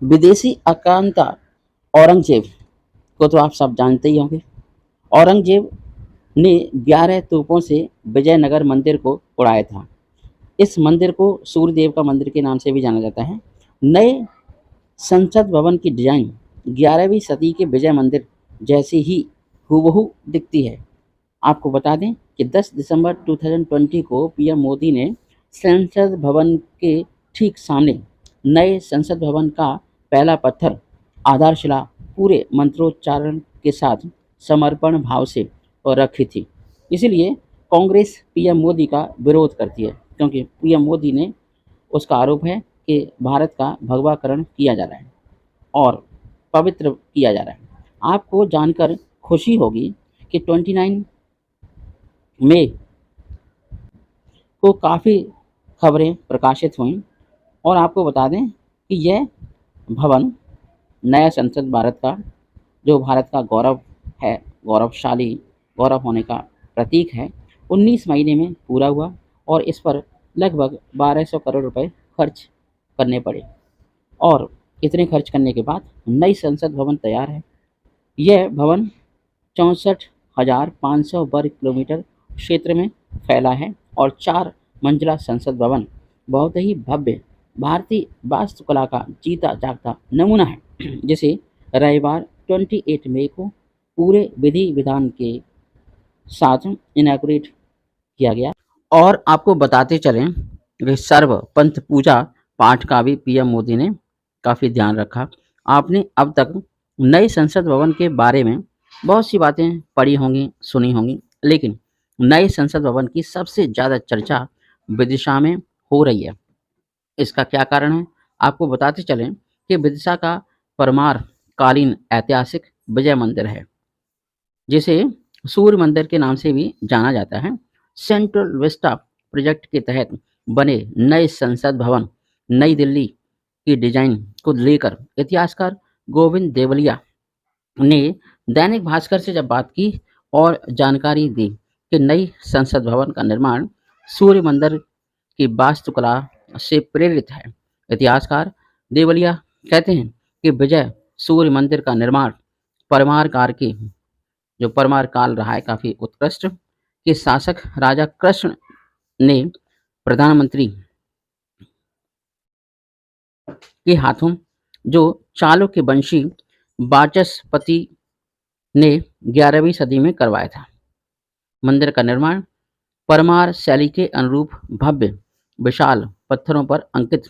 विदेशी आक्रांता औरंगजेब को तो आप सब जानते ही होंगे। औरंगजेब ने 11 तोपों से विजयनगर मंदिर को उड़ाया था। इस मंदिर को सूर्यदेव का मंदिर के नाम से भी जाना जाता है। नए संसद भवन की डिजाइन 11वीं सदी के विजय मंदिर जैसी ही हूबहू दिखती है। आपको बता दें कि 10 दिसंबर 2020 को पीएम मोदी ने संसद भवन के ठीक सामने नए संसद भवन का पहला पत्थर आधारशिला पूरे मंत्रोच्चारण के साथ समर्पण भाव से रखी थी। इसीलिए कांग्रेस पीएम मोदी का विरोध करती है, क्योंकि पीएम मोदी ने उसका आरोप है कि भारत का भगवाकरण किया जा रहा है और पवित्र किया जा रहा है। आपको जानकर खुशी होगी कि 29 मई को काफ़ी खबरें प्रकाशित हुईं और आपको बता दें कि यह भवन नया संसद भारत का, जो भारत का गौरव है, गौरवशाली गौरव होने का प्रतीक है, 19 महीने में पूरा हुआ और इस पर लगभग 1200 करोड़ रुपए खर्च करने पड़े और इतने खर्च करने के बाद नई संसद भवन तैयार है। यह भवन 64,500 वर्ग किलोमीटर क्षेत्र में फैला है और 4 मंजिला संसद भवन बहुत ही भव्य भारतीय वास्तुकला का जीता जागता नमूना है, जिसे रविवार 28 मई को पूरे विधि विधान के साथ इनॉग्रेट किया गया। और आपको बताते चलें कि सर्व पंथ पूजा पाठ का भी पीएम मोदी ने काफ़ी ध्यान रखा। आपने अब तक नए संसद भवन के बारे में बहुत सी बातें पढ़ी होंगी, सुनी होंगी, लेकिन नए संसद भवन की सबसे ज़्यादा चर्चा विदिशा में हो रही है। इसका क्या कारण है? आपको बताते चलें कि विदिशा का परमार कालीन ऐतिहासिक विजय मंदिर है, जिसे सूर्य मंदिर के नाम से भी जाना जाता है। सेंट्रल विस्टा प्रोजेक्ट के तहत बने नए संसद भवन नई दिल्ली की डिजाइन को लेकर इतिहासकार गोविंद देवलिया ने दैनिक भास्कर से जब बात की और जानकारी दी कि नई संसद भवन का निर्माण सूर्य मंदिर की वास्तुकला से प्रेरित है। इतिहासकार देवलिया कहते हैं कि विजय सूर्य मंदिर का निर्माण परमार काल के, जो परमार काल रहा है काफ़ी उत्कृष्ट, के शासक राजा कृष्ण ने प्रधानमंत्री के हाथों, जो चालुक्य वंशी वाचस्पति ने 11वीं सदी में करवाया था। मंदिर का निर्माण परमार शैली के अनुरूप भव्य विशाल पत्थरों पर अंकित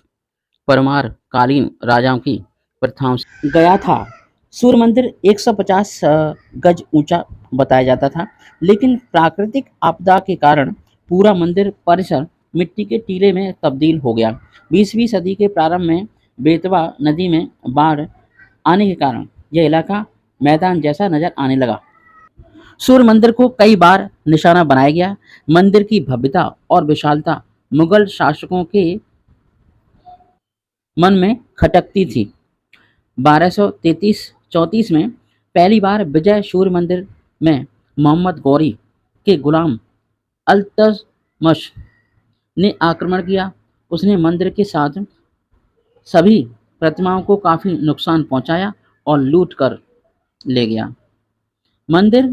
परमार कालीन राजाओं की प्रथाओं से गया था। सूर्य मंदिर 150 गज ऊंचा बताया जाता था, लेकिन प्राकृतिक आपदा के कारण पूरा मंदिर परिसर मिट्टी के टीले में तब्दील हो गया। 20वीं सदी के प्रारंभ में बेतवा नदी में बाढ़ आने के कारण यह इलाका मैदान जैसा नजर आने लगा। सूर्य मंदिर को कई बार निशाना बनाया गया। मंदिर की भव्यता और विशालता मुगल शासकों के मन में खटकती थी। 1233-34 में पहली बार विजय सूर्य मंदिर में मोहम्मद गौरी के गुलाम अल्तमश ने आक्रमण किया। उसने मंदिर के साथ सभी प्रतिमाओं को काफ़ी नुकसान पहुंचाया और लूट कर ले गया। मंदिर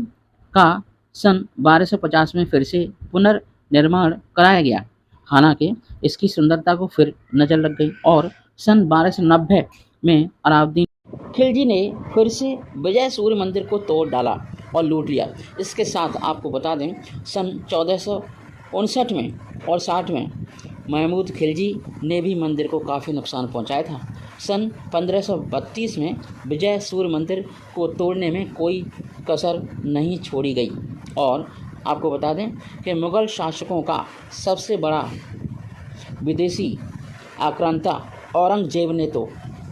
का सन 1250 में फिर से पुनर्निर्माण कराया गया। हालांकि इसकी सुंदरता को फिर नजर लग गई और सन 1290 में अलाउद्दीन खिलजी ने फिर से विजय सूर्य मंदिर को तोड़ डाला और लूट लिया। इसके साथ आपको बता दें सन 1459 में और 60 में महमूद खिलजी ने भी मंदिर को काफ़ी नुकसान पहुंचाया था। सन 1532 में विजय सूर्य मंदिर को तोड़ने में कोई कसर नहीं छोड़ी गई और आपको बता दें कि मुग़ल शासकों का सबसे बड़ा विदेशी आक्रांता औरंगजेब ने तो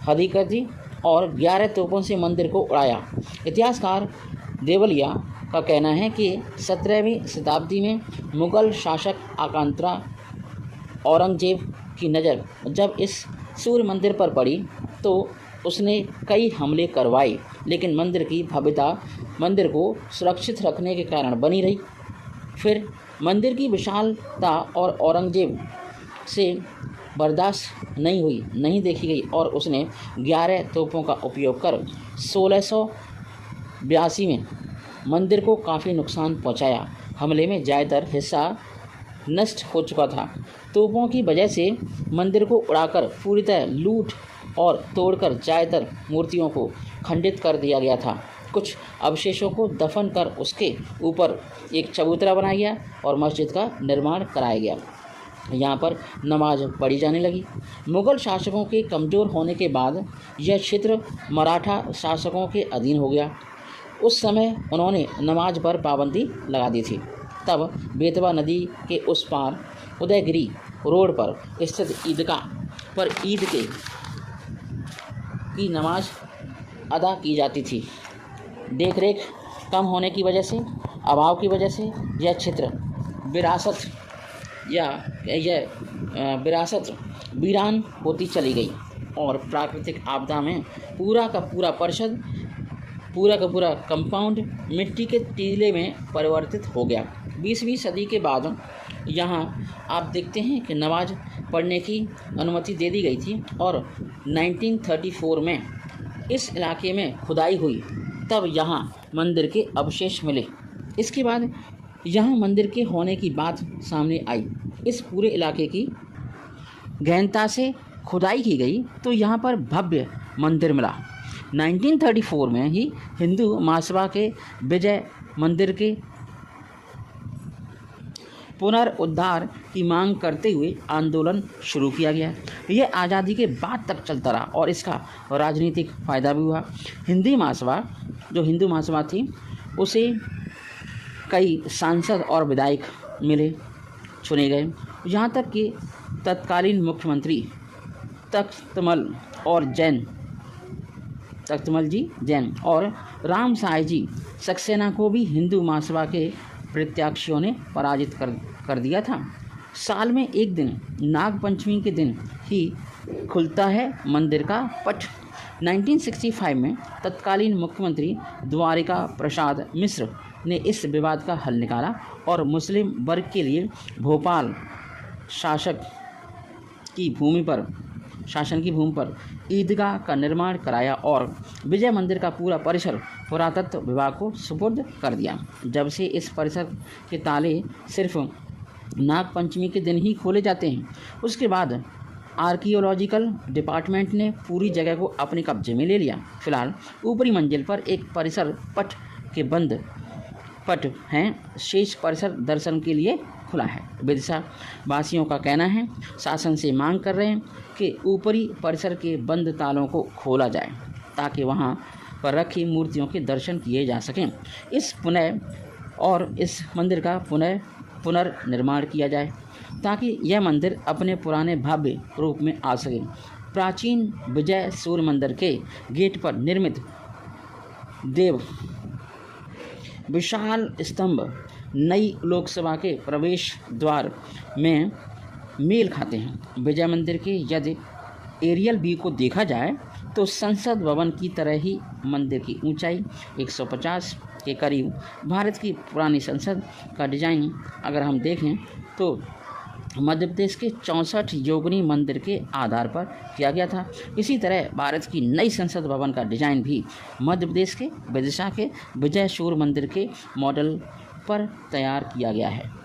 हद ही कर दी और 11 तोपों से मंदिर को उड़ाया। इतिहासकार देवलिया का कहना है कि 17वीं शताब्दी में मुग़ल शासक आक्रांता औरंगजेब की नज़र जब इस सूर्य मंदिर पर पड़ी तो उसने कई हमले करवाए, लेकिन मंदिर की भव्यता मंदिर को सुरक्षित रखने के कारण बनी रही। फिर मंदिर की विशालता और औरंगजेब से बर्दाश्त नहीं देखी गई और उसने 11 तोपों का उपयोग कर 1682 में मंदिर को काफ़ी नुकसान पहुंचाया। हमले में ज़्यादातर हिस्सा नष्ट हो चुका था। तोपों की वजह से मंदिर को उड़ाकर पूरी तरह लूट और तोड़कर ज़्यादातर मूर्तियों को खंडित कर दिया गया था। कुछ अवशेषों को दफन कर उसके ऊपर एक चबूतरा बनाया गया और मस्जिद का निर्माण कराया गया। यहाँ पर नमाज पढ़ी जाने लगी। मुग़ल शासकों के कमज़ोर होने के बाद यह क्षेत्र मराठा शासकों के अधीन हो गया। उस समय उन्होंने नमाज पर पाबंदी लगा दी थी। तब बेतवा नदी के उस पार उदयगिरी रोड पर स्थित ईदगाह पर ईद की नमाज अदा की जाती थी। देखरेख कम होने की वजह से, अभाव की वजह से यह क्षेत्र विरासत वीरान होती चली गई और प्राकृतिक आपदा में पूरा का पूरा कंपाउंड मिट्टी के टीले में परिवर्तित हो गया। 20वीं सदी के बाद यहाँ आप देखते हैं कि नमाज पढ़ने की अनुमति दे दी गई थी और 1934 में इस इलाके में खुदाई हुई, तब यहाँ मंदिर के अवशेष मिले। इसके बाद यहाँ मंदिर के होने की बात सामने आई। इस पूरे इलाके की गहनता से खुदाई की गई तो यहाँ पर भव्य मंदिर मिला। 1934 में ही हिंदू महासभा के विजय मंदिर के पुनरुद्धार की मांग करते हुए आंदोलन शुरू किया गया। यह आज़ादी के बाद तक चलता रहा और इसका राजनीतिक फ़ायदा भी हुआ। हिंदू महासभा थी उसे कई सांसद और विधायक चुने गए। यहाँ तक कि तत्कालीन मुख्यमंत्री तख्तमल जी जैन और राम साय जी सक्सेना को भी हिंदू महासभा के प्रत्याशियों ने पराजित कर दिया था। साल में एक दिन नाग पंचमी के दिन ही खुलता है मंदिर का पट। 1965 में तत्कालीन मुख्यमंत्री द्वारिका प्रसाद मिश्र ने इस विवाद का हल निकाला और मुस्लिम वर्ग के लिए भोपाल शासन की भूमि पर ईदगाह का निर्माण कराया और विजय मंदिर का पूरा परिसर पुरातत्व विभाग को सुपुर्द कर दिया। जब से इस परिसर के ताले सिर्फ नाग पंचमी के दिन ही खोले जाते हैं। उसके बाद आर्कियोलॉजिकल डिपार्टमेंट ने पूरी जगह को अपने कब्जे में ले लिया। फिलहाल ऊपरी मंजिल पर एक परिसर पट के बंद पट हैं, शेष परिसर दर्शन के लिए खुला है। विदिशा वासियों का कहना है, शासन से मांग कर रहे हैं कि ऊपरी परिसर के बंद तालों को खोला जाए ताकि वहां पर रखी मूर्तियों के दर्शन किए जा सकें। इस मंदिर का पुनर्निर्माण किया जाए ताकि यह मंदिर अपने पुराने भव्य रूप में आ सके। प्राचीन विजय सूर्य मंदिर के गेट पर निर्मित देव विशाल स्तंभ नई लोकसभा के प्रवेश द्वार में मेल खाते हैं। विजय मंदिर के यदि एरियल व्यू को देखा जाए तो संसद भवन की तरह ही मंदिर की ऊंचाई 150 के करीब। भारत की पुरानी संसद का डिज़ाइन अगर हम देखें तो मध्य प्रदेश के 64 योगिनी मंदिर के आधार पर किया गया था। इसी तरह भारत की नई संसद भवन का डिज़ाइन भी मध्य प्रदेश के विदिशा के विजय सूर्य मंदिर के मॉडल पर तैयार किया गया है।